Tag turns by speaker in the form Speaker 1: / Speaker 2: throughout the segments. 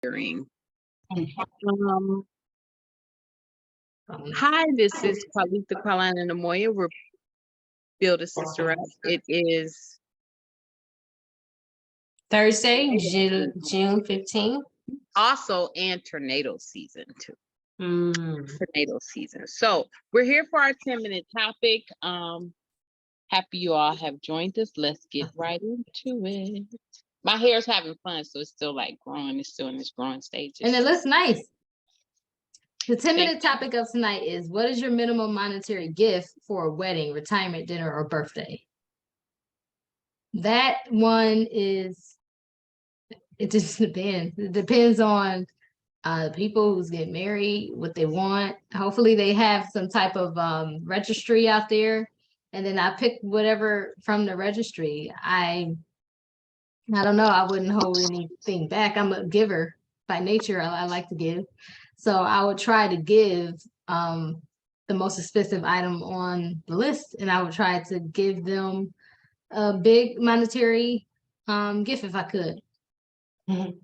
Speaker 1: hearing. Um, Hi, this is Qualita Carolina Namoya. We're Build a Sister Up. It is
Speaker 2: Thursday, June 15th.
Speaker 1: also and tornado season too.
Speaker 2: Mm.
Speaker 1: Tornado season. So we're here for our 10-minute topic. Happy you all have joined us. Let's get right into it. My hair's having fun, so it's still like growing. It's still in this growing stage.
Speaker 2: And it looks nice. The 10-minute topic of tonight is, what is your minimum monetary gift for a wedding, retirement dinner, or birthday? That one is, it just depends. It depends on people who's getting married, what they want. Hopefully they have some type of registry out there. And then I pick whatever from the registry. I don't know. I wouldn't hold anything back. I'm a giver by nature. I like to give. So I would try to give the most expensive item on the list, and I would try to give them a big monetary gift if I could. What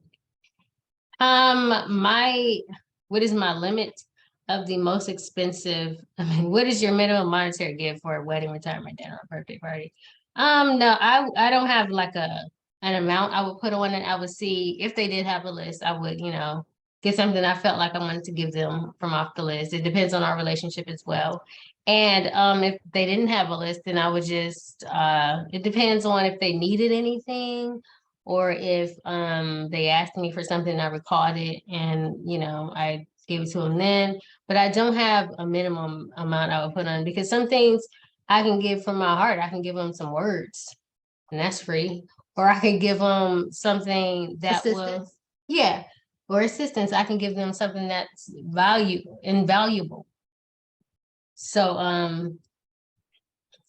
Speaker 2: is my limit of the most expensive? I mean, what is your minimum monetary gift for a wedding, retirement dinner, or birthday party? No, I don't have like an amount I would put on it. I would see if they did have a list. I would, get something I felt like I wanted to give them from off the list. It depends on our relationship as well. And if they didn't have a list, then I would just it depends on if they needed anything, or if they asked me for something, I recalled it, and I gave it to them then. But I don't have a minimum amount I would put on, because some things I can give from my heart. I can give them some words, and that's free. Or I can give them something that will, or assistance. I can give them something that's invaluable. So,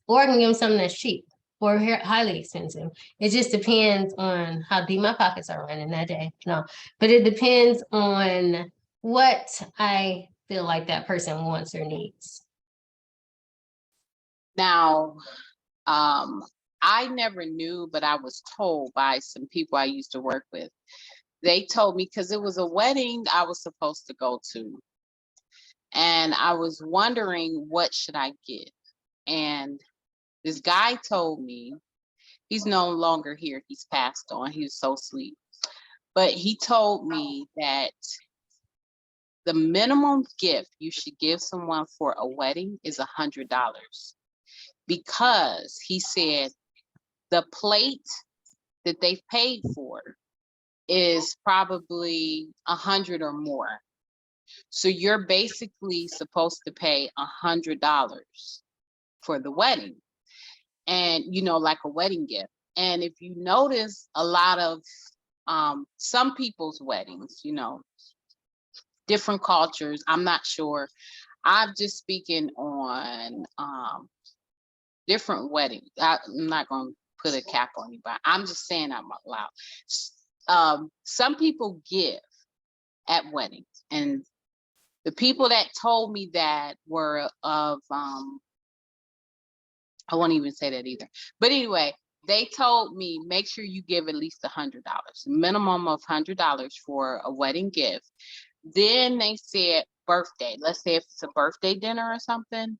Speaker 2: or I can give them something that's cheap or highly expensive. It just depends on how deep my pockets are running that day. No, but it depends on what I feel like that person wants or needs.
Speaker 1: Now, I never knew, but I was told by some people I used to work with. They told me, because it was a wedding I was supposed to go to, and I was wondering what should I get. And this guy told me, he's no longer here, he's passed on, he was so sweet, but he told me that the minimum gift you should give someone for a wedding is $100, because he said the plate that they've paid for is probably 100 or more. So you're basically supposed to pay $100 for the wedding, and like a wedding gift. And if you notice, a lot of some people's weddings, different cultures, I'm not sure, I'm just speaking on different weddings. I'm not going to put a cap on anybody, I'm just saying I'm loud. Some people give at weddings, and the people that told me that were of I won't even say that either, but anyway, they told me, make sure you give at least $100, minimum of $100 for a wedding gift. Then they said birthday, let's say if it's a birthday dinner or something,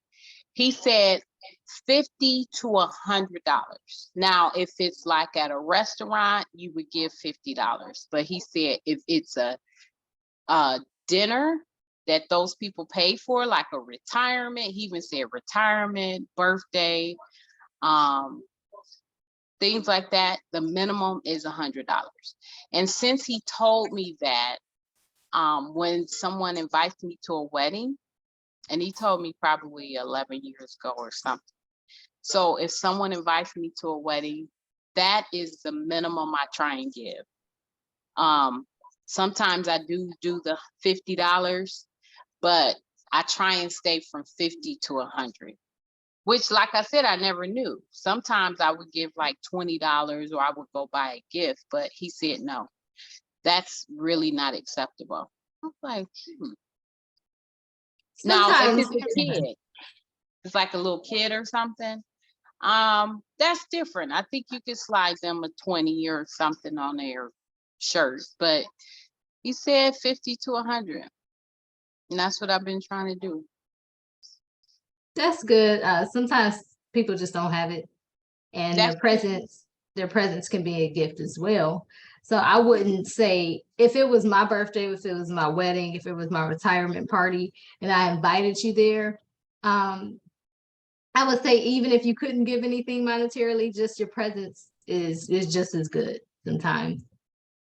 Speaker 1: he said $50 to $100. Now, if it's like at a restaurant, you would give $50. But he said if it's a dinner that those people pay for, like a retirement, he even said retirement, birthday, things like that, the minimum is $100. And since he told me that, when someone invites me to a wedding, and he told me probably 11 years ago or something. So if someone invites me to a wedding, that is the minimum I try and give. Sometimes I do the $50, but I try and stay from 50 to 100, which, like I said, I never knew. Sometimes I would give like $20, or I would go buy a gift, but he said, no, that's really not acceptable. I was like, Now, if it's a kid, it's like a little kid or something, that's different. I think you could slide them a 20 or something on their shirt, but He said 50 to 100. And that's what I've been trying to do.
Speaker 3: That's good. Sometimes people just don't have it, and
Speaker 1: That's
Speaker 3: their presence can be a gift as well. So I wouldn't say, if it was my birthday, if it was my wedding, if it was my retirement party, and I invited you there, I would say even if you couldn't give anything monetarily, just your presence is just as good sometimes.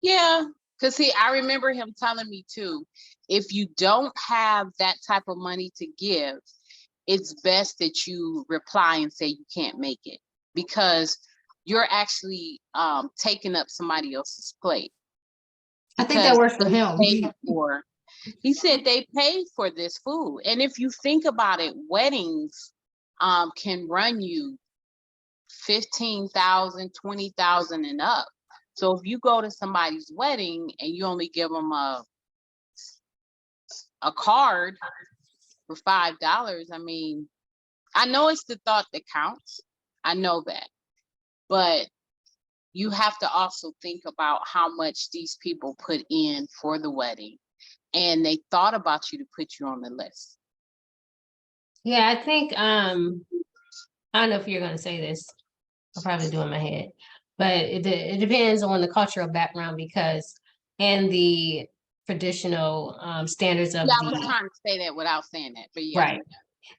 Speaker 1: Yeah, because see, I remember him telling me too, if you don't have that type of money to give, it's best that you reply and say you can't make it, because you're actually taking up somebody else's plate.
Speaker 3: I think that
Speaker 1: Because
Speaker 3: works for
Speaker 1: they
Speaker 3: him.
Speaker 1: paid for, he said they paid for this food. And if you think about it, weddings can run you 15,000, 20,000 and up. So if you go to somebody's wedding and you only give them a card for $5, I mean, I know it's the thought that counts. I know that. But you have to also think about how much these people put in for the wedding. And they thought about you to put you on the list.
Speaker 2: Yeah, I think I don't know if you're gonna say this. I'll probably do it in my head, but it depends on the cultural background, because in the traditional standards of
Speaker 1: Yeah, I was
Speaker 2: the
Speaker 1: trying to say that without saying that, but yeah.
Speaker 2: right,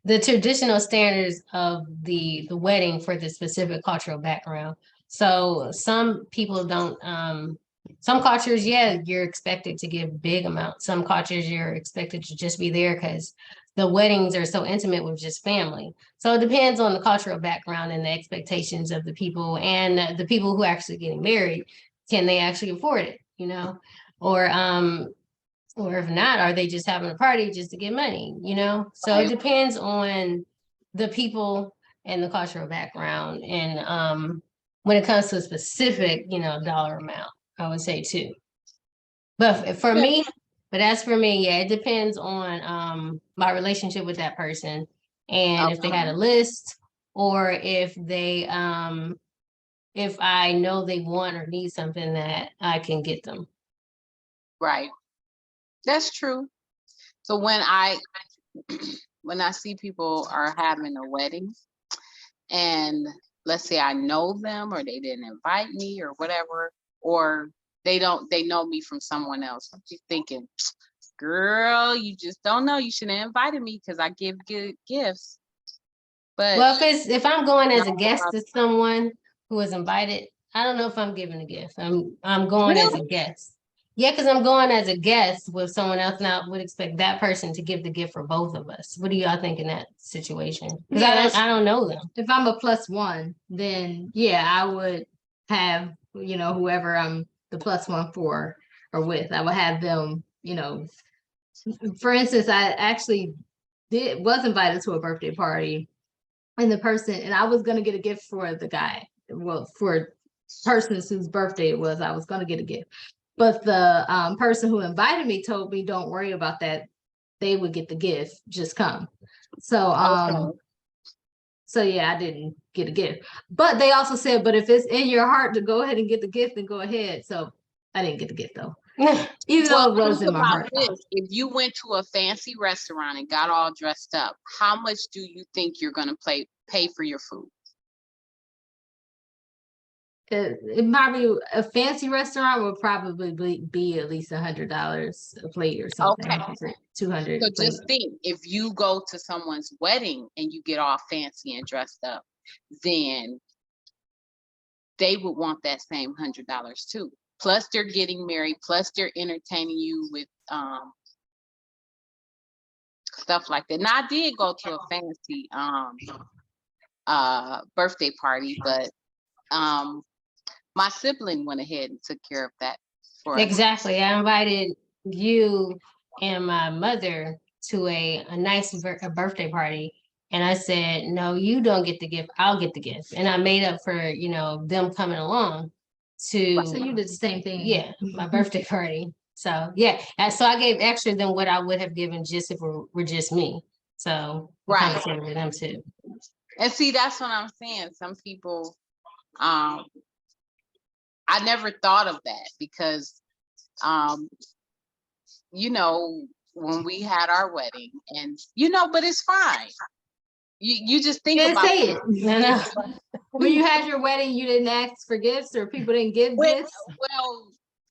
Speaker 2: the traditional standards of the wedding for the specific cultural background. So some people don't some cultures, yeah, you're expected to give big amounts. Some cultures you're expected to just be there because the weddings are so intimate with just family. So it depends on the cultural background and the expectations of the people, and the people who are actually getting married. Can they actually afford it, you know? Or if not, are they just having a party just to get money, you know? So it
Speaker 1: Right.
Speaker 2: depends on the people and the cultural background. And when it comes to a specific, you know, dollar amount, I would say too. But for
Speaker 1: Yeah.
Speaker 2: me, but as for me, yeah, it depends on my relationship with that person, and if they had a list, or if I know they want or need something that I can get them.
Speaker 1: Right. That's true. So when I when I see people are having a wedding, and let's say I know them or they didn't invite me or whatever, or they know me from someone else, I'm just thinking, girl, you just don't know. You should have invited me because I give good gifts. But
Speaker 2: Well, if I'm going as a
Speaker 1: no,
Speaker 2: guest to someone who is invited, I don't know if I'm giving a gift. I'm going as a
Speaker 1: really,
Speaker 2: guest. Yeah, because I'm going as a guest with someone else, and I would expect that person to give the gift for both of us. What do y'all think in that situation? Because
Speaker 3: Yeah,
Speaker 2: I don't know them.
Speaker 3: if I'm a +1, then yeah, I would have, whoever I'm the +1 for or with, I would have them, for instance, I actually was invited to a birthday party, and I was gonna get a gift for the guy. Well, for persons whose birthday it was, I was gonna get a gift. But the person who invited me told me, don't worry about that. They would get the gift, just come. So
Speaker 1: okay.
Speaker 3: so yeah, I didn't get a gift. But they also said, but if it's in your heart to go ahead and get the gift, then go ahead. So I didn't get the gift though. Even
Speaker 1: Well,
Speaker 3: though it was
Speaker 1: think
Speaker 3: in my
Speaker 1: about
Speaker 3: heart.
Speaker 1: this. If you went to a fancy restaurant and got all dressed up, how much do you think you're gonna pay for your food?
Speaker 3: It probably, a fancy restaurant would probably be at least $100 a plate or something.
Speaker 1: Okay.
Speaker 3: 200
Speaker 1: So
Speaker 3: a plate.
Speaker 1: just think, if you go to someone's wedding and you get all fancy and dressed up, then they would want that same $100 too. Plus they're getting married, plus they're entertaining you with stuff like that. Now I did go to a fancy birthday party, but my sibling went ahead and took care of that for us.
Speaker 2: Exactly. I invited you and my mother to a nice birthday party. And I said, no, you don't get the gift. I'll get the gift. And I made up for, them coming along to,
Speaker 3: So you did the same thing.
Speaker 2: yeah, my birthday party. So, yeah. And so I gave extra than what I would have given just if it were just me. So I kind
Speaker 1: Right.
Speaker 2: of said it to them too.
Speaker 1: And see, that's what I'm saying. Some people, I never thought of that because you know, when we had our wedding and, but it's fine. You just think
Speaker 3: Didn't
Speaker 1: about
Speaker 3: say it.
Speaker 2: No, no.
Speaker 3: When you had your wedding, you didn't ask for gifts or people didn't give
Speaker 1: Well,
Speaker 3: gifts?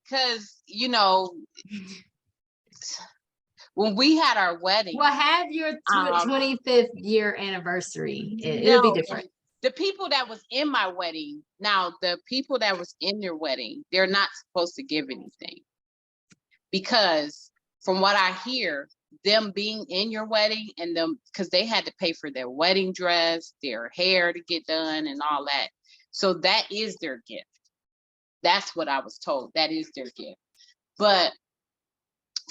Speaker 1: because, when we had our wedding,
Speaker 3: Well, have your
Speaker 1: Um,
Speaker 3: 25th year anniversary. It'll be
Speaker 1: no,
Speaker 3: different.
Speaker 1: the people that was in my wedding, now the people that was in their wedding, they're not supposed to give anything. Because from what I hear, them being in your wedding and them, because they had to pay for their wedding dress, their hair to get done and all that. So that is their gift. That's what I was told. That is their gift. But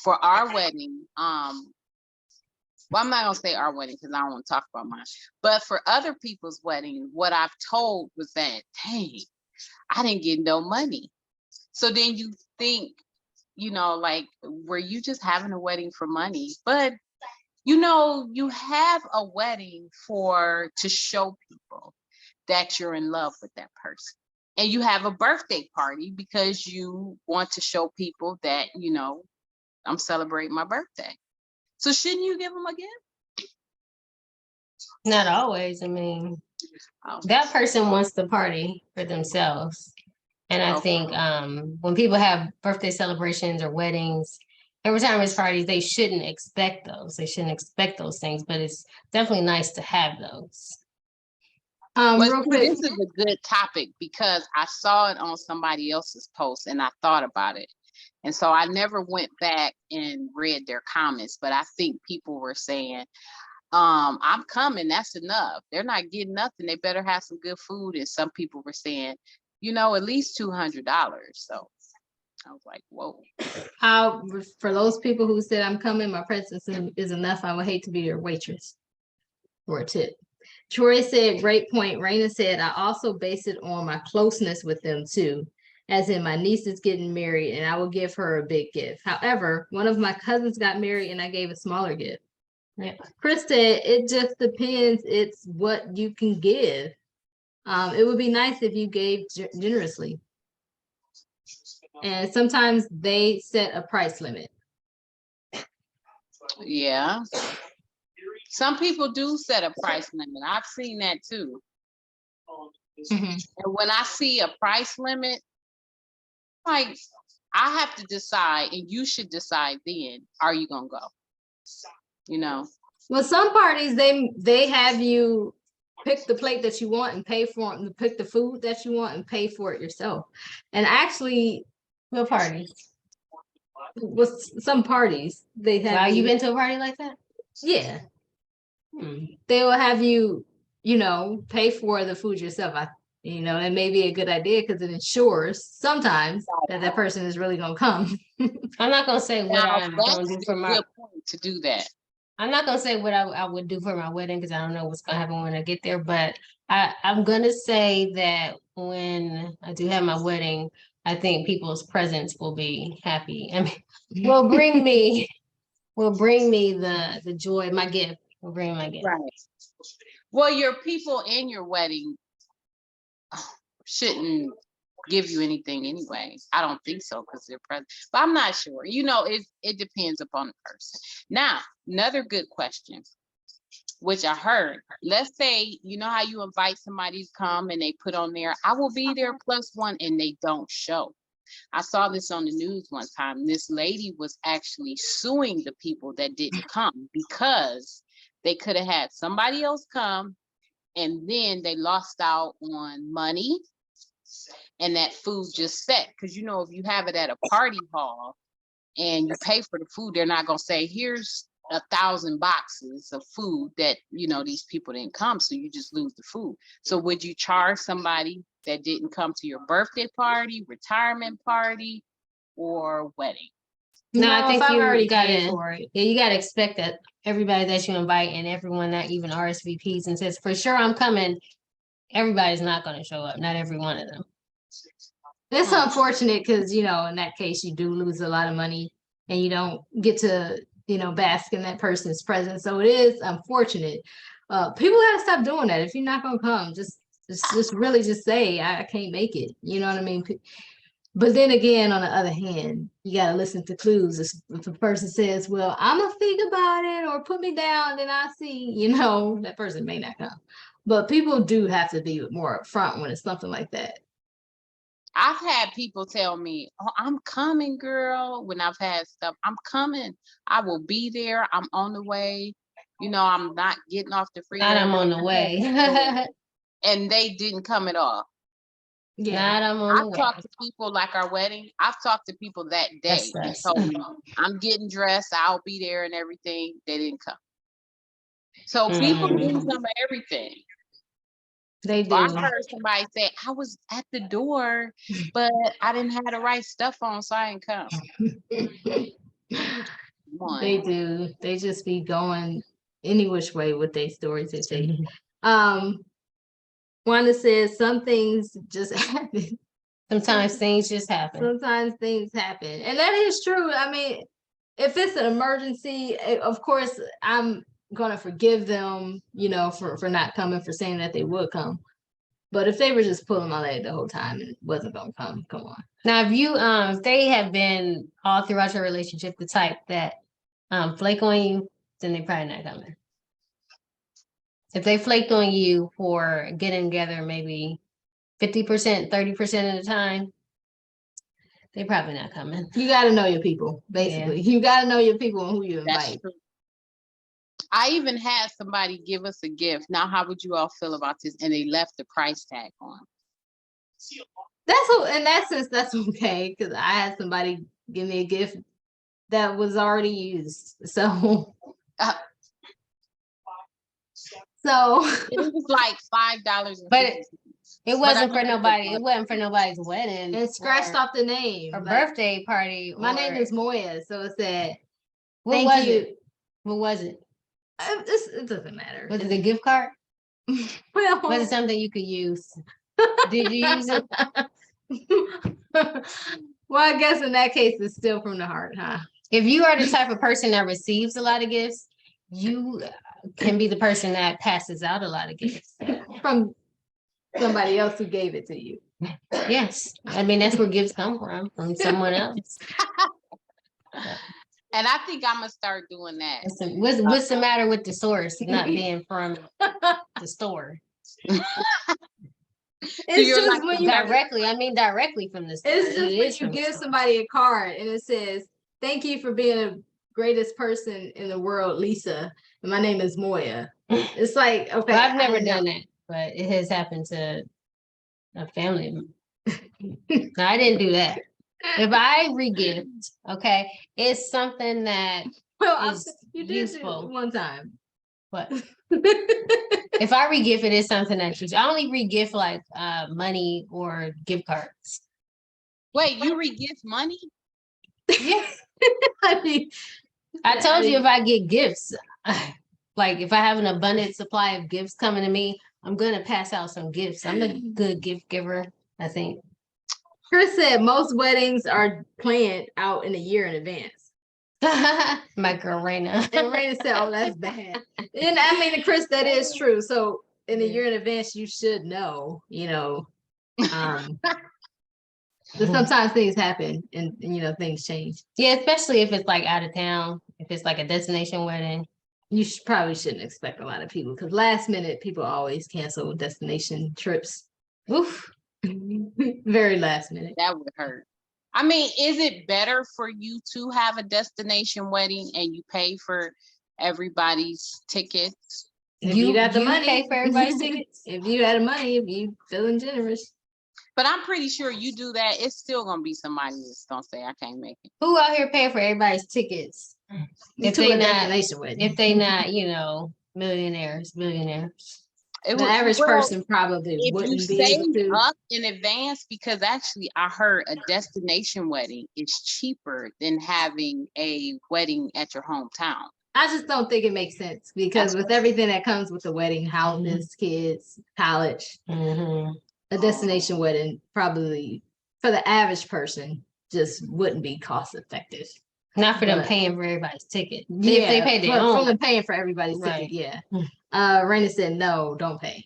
Speaker 1: for our wedding, well, I'm not gonna say our wedding because I don't want to talk about mine. But for other people's wedding, what I've told was that, dang, I didn't get no money. So then you think, like, were you just having a wedding for money? But you have a wedding to show people that you're in love with that person. And you have a birthday party because you want to show people that, I'm celebrating my birthday. So shouldn't you give them a gift?
Speaker 2: Not always. I mean,
Speaker 1: Oh,
Speaker 2: that person wants the party for themselves. And I
Speaker 1: Okay.
Speaker 2: think when people have birthday celebrations or weddings and retirement parties, they shouldn't expect those. They shouldn't expect those things, but it's definitely nice to have those.
Speaker 1: But
Speaker 3: Real
Speaker 1: see,
Speaker 3: quick,
Speaker 1: this is a good topic because I saw it on somebody else's post and I thought about it. And so I never went back and read their comments, but I think people were saying, I'm coming, that's enough. They're not getting nothing. They better have some good food. And some people were saying, at least $200. So I was like, whoa.
Speaker 3: for those people who said I'm coming, my presence is enough. I would hate to be your waitress for a tip. Troy said, great point. Raina said, I also base it on my closeness with them too. As in my niece is getting married and I will give her a big gift. However, one of my cousins got married and I gave a smaller gift.
Speaker 2: Yeah.
Speaker 3: Chris said, it just depends. It's what you can give. It would be nice if you gave generously. And sometimes they set a price limit.
Speaker 1: Yeah. Some people do set a price limit. I've seen that too.
Speaker 3: Mhm.
Speaker 1: And when I see a price limit, like, I have to decide, and you should decide then, are you gonna go?
Speaker 3: Well, some parties, they have you pick the plate that you want and pay for it, and pick the food that you want and pay for it yourself. And actually,
Speaker 2: What party?
Speaker 3: with some parties, they have
Speaker 2: Wow, you been to a party like that?
Speaker 3: yeah,
Speaker 2: Hmm.
Speaker 3: they will have you, pay for the food yourself. It may be a good idea because it ensures sometimes that person is really gonna come.
Speaker 2: I'm not gonna say what
Speaker 1: Now,
Speaker 2: I'm gonna do
Speaker 1: that's
Speaker 2: for
Speaker 1: a
Speaker 2: my.
Speaker 1: good point to do that.
Speaker 2: I'm not gonna say what I would do for my wedding because I don't know what's gonna happen when I get there. But I'm gonna say that when I do have my wedding, I think people's presence will be happy. I mean, will bring me the joy. My gift will bring my gift.
Speaker 1: Right. Well, your people in your wedding shouldn't give you anything anyway. I don't think so because they're present, but I'm not sure. It depends upon the person. Now, another good question, which I heard. Let's say, how you invite somebody to come and they put on there, I will be there +1, and they don't show. I saw this on the news one time. This lady was actually suing the people that didn't come because they could have had somebody else come and then they lost out on money and that food just set. Because, if you have it at a party hall and you pay for the food, they're not going to say, here's 1,000 boxes of food that, these people didn't come. So you just lose the food. So would you charge somebody that didn't come to your birthday party, retirement party, or wedding?
Speaker 2: No, I think
Speaker 3: if I've
Speaker 2: you
Speaker 3: already
Speaker 2: gotta,
Speaker 3: paid for it.
Speaker 2: yeah, you gotta expect that everybody that you invite and everyone that even RSVPs and says, for sure I'm coming, everybody's not gonna show up, not every one of them.
Speaker 3: It's unfortunate because, in that case, you do lose a lot of money and you don't get to, bask in that person's presence. So it is unfortunate. People gotta stop doing that. If you're not gonna come, just really just say, I can't make it. You know what I mean? But then again, on the other hand, you gotta listen to clues. If a person says, well, I'm gonna think about it or put me down, then I see, that person may not come. But people do have to be more upfront when it's something like that.
Speaker 1: I've had people tell me, "Oh, I'm coming, girl." When I've had stuff, "I'm coming. I will be there. I'm on the way. I'm not getting off the freeway."
Speaker 2: Not I'm on the
Speaker 1: I've had
Speaker 2: way.
Speaker 1: people, and they didn't come at all.
Speaker 3: Yeah.
Speaker 2: Not I'm on the
Speaker 1: I've
Speaker 2: way.
Speaker 1: talked to people like our wedding. I've talked to people that day and
Speaker 2: That's
Speaker 1: told me, "I'm getting dressed. I'll be there," and everything. They didn't come. So people do
Speaker 2: Mm.
Speaker 1: some of everything.
Speaker 3: They
Speaker 1: Or I
Speaker 3: do.
Speaker 1: heard somebody say, "I was at the door, but I didn't have the right stuff on, so I didn't come."
Speaker 3: They
Speaker 1: One.
Speaker 3: do. They just be going any which way with their stories they say. Wanda says some things just happen.
Speaker 2: Sometimes things just happen.
Speaker 3: Sometimes things happen. And that is true. I mean, if it's an emergency, of course, I'm gonna forgive them, for not coming, for saying that they would come. But if they were just pulling my leg the whole time and wasn't gonna come on.
Speaker 2: Now, if they have been all throughout your relationship the type that flake on you, then they probably not coming. If they flaked on you for getting together maybe 50%, 30% of the time, they probably not coming.
Speaker 3: You gotta know your people, basically. You gotta know your people and who you
Speaker 1: That's
Speaker 3: invite.
Speaker 1: true. I even had somebody give us a gift. Now, how would you all feel about this? And they left the price tag on.
Speaker 3: In that sense, that's okay, because I had somebody give me a gift that was already used. So
Speaker 1: It was like $5.
Speaker 2: But it wasn't
Speaker 1: But I
Speaker 2: for
Speaker 1: know
Speaker 2: nobody.
Speaker 1: it's
Speaker 2: It wasn't for nobody's wedding.
Speaker 3: and scratched
Speaker 2: or-
Speaker 3: off the name.
Speaker 2: or
Speaker 3: like,
Speaker 2: birthday party.
Speaker 3: my name
Speaker 2: or-
Speaker 3: is Moya, so it said,
Speaker 2: What
Speaker 3: thank
Speaker 2: was
Speaker 3: you.
Speaker 2: it? What was it?
Speaker 3: It doesn't matter.
Speaker 2: Was it a gift card?
Speaker 3: Well,
Speaker 2: Was it something you could use? Did you use it?
Speaker 3: well, I guess in that case, it's still from the heart, huh?
Speaker 2: If you are the type of person that receives a lot of gifts, you can be the person that passes out a lot of gifts.
Speaker 3: From somebody else who gave it to you.
Speaker 2: Yes. I mean, that's where gifts come from someone else.
Speaker 1: And I think I'm gonna start doing that.
Speaker 2: What's the matter with the source not being from the store?
Speaker 3: It's
Speaker 1: you're
Speaker 3: just
Speaker 1: like
Speaker 3: when you
Speaker 2: Directly, I mean directly from the store.
Speaker 3: It's
Speaker 2: It
Speaker 3: just
Speaker 2: is
Speaker 3: when
Speaker 2: from
Speaker 3: you
Speaker 2: the
Speaker 3: give
Speaker 2: store.
Speaker 3: somebody a card and it says, thank you for being the greatest person in the world, Lisa. And my name is Moya. It's like, okay.
Speaker 2: Well, I've never
Speaker 3: I know.
Speaker 2: done that, but it has happened to a family member. No, I didn't do that. If I regift, okay, it's something that
Speaker 3: Well,
Speaker 2: is
Speaker 3: you did
Speaker 2: useful.
Speaker 3: it one time.
Speaker 2: But if I regift it, it's something that's useful. I only regift like money or gift cards.
Speaker 1: Wait, you re-gift money?
Speaker 2: Yeah.
Speaker 3: I mean,
Speaker 2: I told you if I get gifts, like if I have an abundant supply of gifts coming to me, I'm gonna pass out some gifts. I'm a good gift giver, I think.
Speaker 3: Chris said most weddings are planned out in a year in advance.
Speaker 2: My girl Raina.
Speaker 3: And Raina said, oh, that's bad. And I mean, Chris, that is true. So in a
Speaker 2: Yeah.
Speaker 3: year in advance, you should know, but sometimes things happen and things change.
Speaker 2: Yeah, especially if it's like out of town, if it's like a destination wedding.
Speaker 3: You probably shouldn't expect a lot of people because last minute people always cancel destination trips.
Speaker 2: Oof.
Speaker 3: Very last minute.
Speaker 1: That would hurt. I mean, is it better for you to have a destination wedding and you pay for everybody's tickets?
Speaker 3: If you got the
Speaker 2: you
Speaker 3: money.
Speaker 2: pay for everybody's tickets.
Speaker 3: If you had the money, if you feeling generous.
Speaker 1: But I'm pretty sure you do that, it's still gonna be somebody that's gonna say, I can't make it.
Speaker 2: Who out here paying for everybody's tickets? If
Speaker 3: to
Speaker 2: they
Speaker 3: a
Speaker 2: not,
Speaker 3: destination wedding.
Speaker 2: if they not, millionaires, billionaires.
Speaker 1: It
Speaker 3: The
Speaker 1: would-
Speaker 3: average
Speaker 1: well,
Speaker 3: person probably
Speaker 1: if you
Speaker 3: wouldn't be able
Speaker 1: save
Speaker 3: to.
Speaker 1: up in advance, because actually I heard a destination wedding is cheaper than having a wedding at your hometown.
Speaker 3: I just don't think it makes sense because
Speaker 1: That's
Speaker 3: with everything that comes with the wedding, houses, kids, college, a destination wedding probably for the average person just wouldn't be cost effective.
Speaker 2: Not for them
Speaker 3: But-
Speaker 2: paying for everybody's ticket. If
Speaker 3: Yeah,
Speaker 2: they pay their
Speaker 3: from
Speaker 2: own.
Speaker 3: the paying for everybody's
Speaker 2: Right.
Speaker 3: ticket, yeah. Raina said, no, don't pay.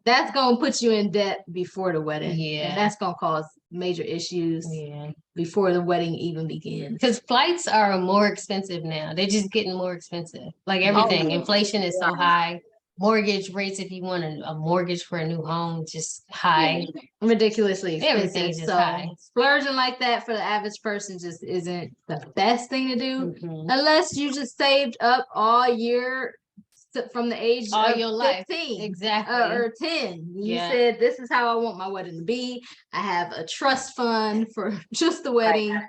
Speaker 3: That's gonna put you in debt before the wedding.
Speaker 2: Yeah.
Speaker 3: And that's gonna cause major issues
Speaker 2: Yeah.
Speaker 3: before the wedding even begins.
Speaker 2: Because flights are more expensive now. They're just getting more expensive. Like everything.
Speaker 1: yeah.
Speaker 2: Inflation is so high. Mortgage rates, if you want a mortgage for a new home, just high.
Speaker 3: Ridiculously
Speaker 2: Everything
Speaker 3: expensive.
Speaker 2: is just
Speaker 3: So
Speaker 2: high.
Speaker 3: splurging like that for the average person just isn't the best thing to do.
Speaker 2: Mhm.
Speaker 3: Unless you just saved up all year from the age
Speaker 2: All
Speaker 3: of
Speaker 2: your life.
Speaker 3: 15
Speaker 2: Exactly.
Speaker 3: or 10. You
Speaker 2: Yeah.
Speaker 3: said, this is how I want my wedding to be. I have a trust fund for just the wedding,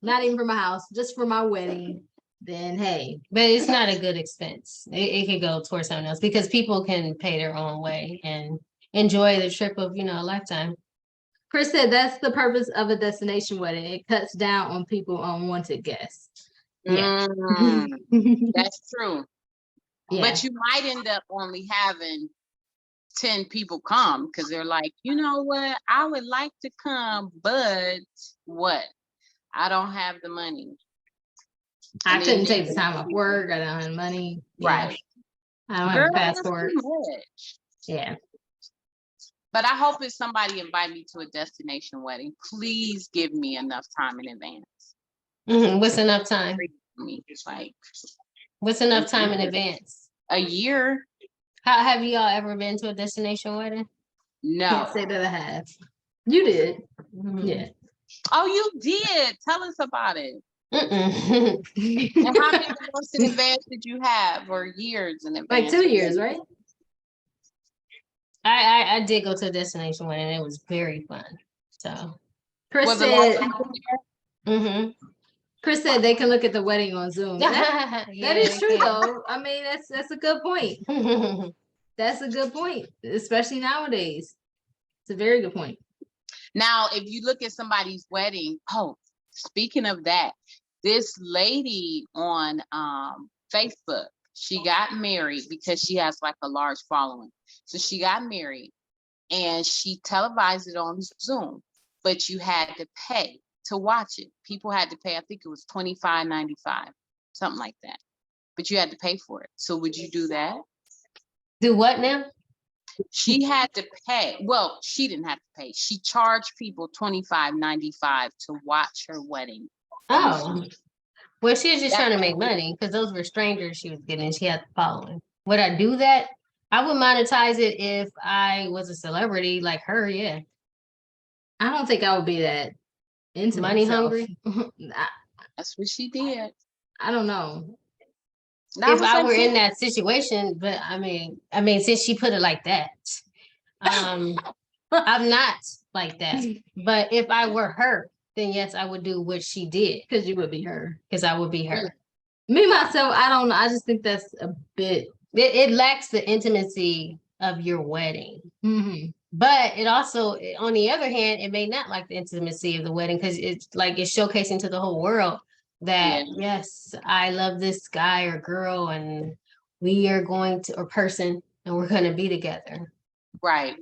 Speaker 3: not even for my house, just for my wedding. Then hey,
Speaker 2: But it's not a good expense. It could go towards something else because people can pay their own way and enjoy the trip of, a lifetime.
Speaker 3: Chris said that's the purpose of a destination wedding. It cuts down on people unwanted guests. Yeah.
Speaker 1: That's true.
Speaker 3: Yeah.
Speaker 1: But you might end up only having 10 people come because they're like, you know what? I would like to come, but what? I don't have the money.
Speaker 3: I
Speaker 1: And
Speaker 3: couldn't
Speaker 1: then
Speaker 3: take the time off work. I don't have money.
Speaker 1: Right.
Speaker 3: I don't have
Speaker 1: Girl,
Speaker 3: a
Speaker 1: that's
Speaker 3: passport.
Speaker 1: too much.
Speaker 3: Yeah.
Speaker 1: But I hope if somebody invite me to a destination wedding, please give me enough time in advance.
Speaker 2: What's enough time?
Speaker 1: For me, it's like
Speaker 2: What's enough time in advance?
Speaker 1: a year.
Speaker 2: How have you all ever been to a destination wedding?
Speaker 1: No.
Speaker 3: Can't say that I have. You did.
Speaker 2: Mhm.
Speaker 3: Yeah.
Speaker 1: Oh, you did. Tell us about it.
Speaker 2: Mm-mm.
Speaker 1: And how many months in advance did you have, or years in advance?
Speaker 3: Like 2 years, right?
Speaker 2: I did go to a destination wedding. It was very fun. So.
Speaker 3: Chris
Speaker 1: Was it like
Speaker 3: said,
Speaker 2: Mhm.
Speaker 3: Chris said they can look at the wedding on Zoom. That
Speaker 2: Yeah,
Speaker 3: is
Speaker 2: they
Speaker 3: true
Speaker 2: can.
Speaker 3: though. I mean, that's a good point. That's a good point, especially nowadays. It's a very good point.
Speaker 1: Now, if you look at somebody's wedding, oh, speaking of that, this lady on Facebook, she got married because she has like a large following. So she got married and she televised it on Zoom, but you had to pay to watch it. People had to pay, I think it was $25.95, something like that. But you had to pay for it. So would you do that?
Speaker 2: Do what now?
Speaker 1: She had to pay. Well, she didn't have to pay. She charged people $25.95 to watch her wedding.
Speaker 2: Oh, well, she was just
Speaker 1: That-
Speaker 2: trying to make money because those were strangers she was getting. She had the following. Would I do that? I would monetize it if I was a celebrity like her. Yeah,
Speaker 3: I don't think I would be that into
Speaker 2: money
Speaker 3: myself.
Speaker 2: hungry.
Speaker 1: That's what she did.
Speaker 3: I don't know.
Speaker 1: That
Speaker 2: If
Speaker 1: was
Speaker 2: I
Speaker 1: like
Speaker 2: were in that situation, but I mean, since she put it like that, I'm not like that. But if I were her, then yes, I would do what she did
Speaker 3: Because you would be her.
Speaker 2: because I would be her.
Speaker 3: Me myself, I don't know. I just think that's a bit.
Speaker 2: It lacks the intimacy of your wedding.
Speaker 3: Mhm.
Speaker 2: But it also, on the other hand, it may not like the intimacy of the wedding because it's like it's showcasing to the whole world that yes, I love this guy or girl and we are going to, or person, and we're going to be together.
Speaker 1: right.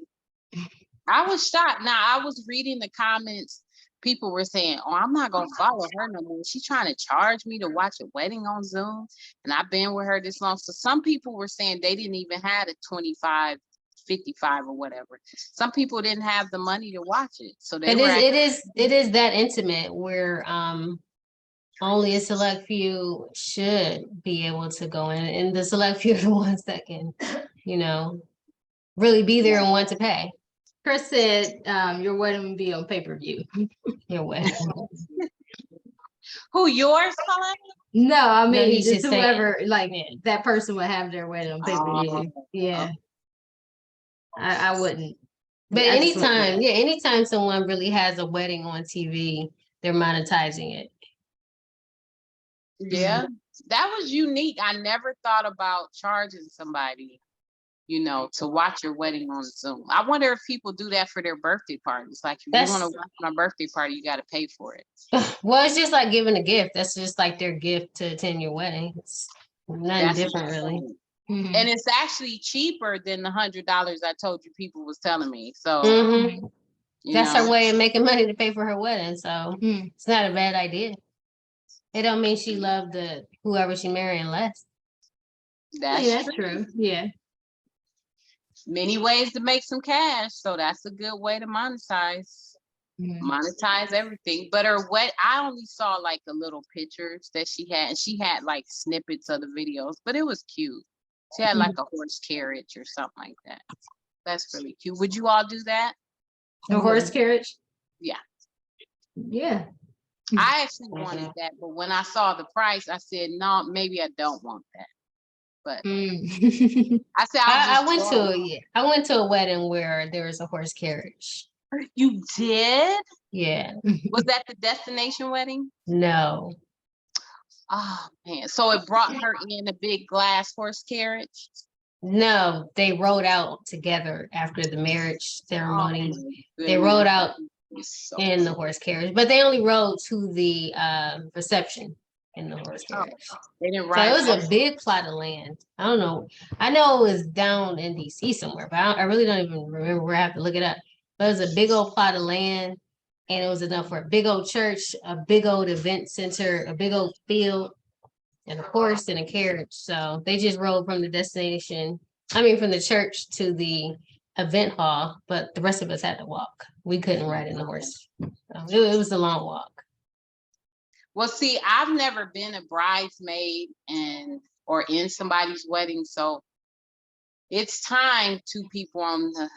Speaker 1: I was shocked. Now I was reading the comments. People were saying, "Oh, I'm not gonna follow her no more. She's trying to charge me to watch a wedding on Zoom, and I've been with her this long." So some people were saying they didn't even have a 25, 55 or whatever. Some people didn't have the money to watch it, so they
Speaker 2: It
Speaker 1: were.
Speaker 2: it is that intimate where only a select few should be able to go in, and the select few are the ones that can, really be there and want to pay
Speaker 3: Chris said your wedding would be on pay-per-view.
Speaker 2: your wedding.
Speaker 1: Who, yours, Colin?
Speaker 3: No, I
Speaker 2: No,
Speaker 3: mean
Speaker 2: he's
Speaker 3: just
Speaker 2: just saying.
Speaker 3: whoever like
Speaker 2: Yeah.
Speaker 3: that person would have their wedding on pay-per-view.
Speaker 1: Oh,
Speaker 3: Yeah. I wouldn't.
Speaker 2: But
Speaker 3: I just wouldn't do that.
Speaker 2: anytime someone really has a wedding on TV, they're monetizing it.
Speaker 1: Yeah, that was unique. I never thought about charging somebody, to watch your wedding on Zoom. I wonder if people do that for their birthday parties. Like, if you want
Speaker 2: That's-
Speaker 1: to watch my birthday party, you got to pay for it.
Speaker 2: Well, it's just like giving a gift. That's just like their gift to attend your wedding. It's nothing
Speaker 1: That's
Speaker 2: different, really.
Speaker 3: Mhm.
Speaker 1: And it's actually cheaper than the $100 I told you people was telling me. So,
Speaker 2: Mhm.
Speaker 1: you
Speaker 2: That's
Speaker 1: know,
Speaker 2: her way of making money to pay for her wedding. So
Speaker 3: Mhm.
Speaker 2: it's not a bad idea. It don't mean she loved the whoever she marrying less.
Speaker 3: Yeah,
Speaker 1: That's
Speaker 3: that's
Speaker 1: true.
Speaker 3: true. Yeah.
Speaker 1: Many ways to make some cash, so that's a good way to monetize.
Speaker 3: Mhm.
Speaker 1: Monetize everything. But her I only saw like the little pictures that she had, and she had like snippets of the videos, but it was cute. She had like a horse carriage or something like that. That's really cute. Would you all do that?
Speaker 3: A horse carriage?
Speaker 1: Yeah.
Speaker 3: Yeah.
Speaker 1: I actually wanted that, but when I saw the price, I said, no, maybe I don't want that. But
Speaker 3: Mm.
Speaker 1: I said, I'll
Speaker 2: I went
Speaker 1: just
Speaker 2: to
Speaker 1: go.
Speaker 2: I went to a wedding where there was a horse carriage.
Speaker 1: You did?
Speaker 2: Yeah,
Speaker 1: Was that the destination wedding?
Speaker 2: no,
Speaker 1: Oh man. So it brought her in a big glass horse carriage.
Speaker 2: no, they rode out together after the marriage
Speaker 1: Oh,
Speaker 2: ceremony.
Speaker 1: my
Speaker 2: They rode
Speaker 1: goodness.
Speaker 2: out
Speaker 1: It's so
Speaker 2: in the horse carriage, but they only rode to the reception in the horse
Speaker 1: Oh,
Speaker 2: carriage.
Speaker 1: they didn't
Speaker 2: So
Speaker 1: ride.
Speaker 2: it was a big plot of land. I don't know. I know it was down in DC somewhere, but I really don't even remember where. I have to look it up. But it was a big old plot of land, and it was enough for a big old church, a big old event center, a big old field, and a horse and a carriage. So they just rode from the destination. I mean, from the church to the event hall, but the rest of us had to walk. We couldn't ride in the horse. So it was a long walk.
Speaker 1: Well, see, I've never been a bridesmaid or in somebody's wedding, so it's time 2 people on the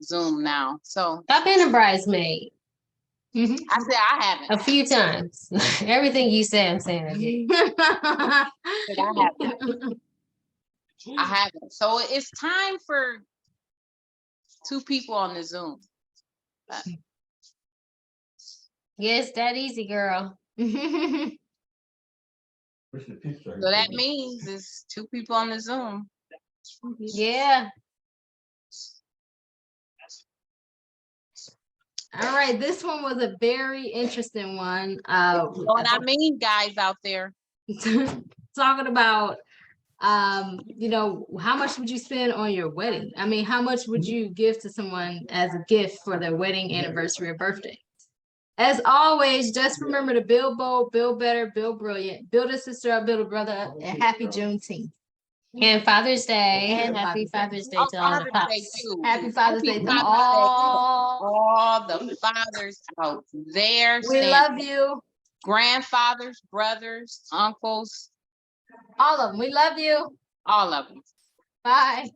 Speaker 1: Zoom now. So
Speaker 2: I've been a bridesmaid
Speaker 3: Mhm.
Speaker 1: I said I haven't.
Speaker 2: a few times. Everything you say, I'm saying I did.
Speaker 1: I haven't. So it's time for 2 people on the Zoom.
Speaker 2: Yes, that easy, girl.
Speaker 1: So that means it's 2 people on the Zoom.
Speaker 2: Yeah.
Speaker 3: All right, this one was a very interesting one.
Speaker 1: You know what I mean, guys out there?
Speaker 3: Talking about how much would you spend on your wedding? I mean, how much would you give to someone as a gift for their wedding, anniversary, or birthday? As always, just remember to build bold, build better, build brilliant, build a sister up, build a brother up, and happy Juneteenth.
Speaker 2: And Father's Day.
Speaker 3: And
Speaker 2: Happy
Speaker 3: Father's
Speaker 2: Father's Day
Speaker 1: Oh,
Speaker 2: to all the
Speaker 1: Father's Day
Speaker 2: pops.
Speaker 1: too.
Speaker 3: Happy Father's Day to
Speaker 1: Father's Day.
Speaker 3: all.
Speaker 1: All the fathers out there.
Speaker 3: We love you.
Speaker 1: Grandfathers, brothers, uncles,
Speaker 3: All of them. We love you.
Speaker 1: all of them.
Speaker 3: Bye.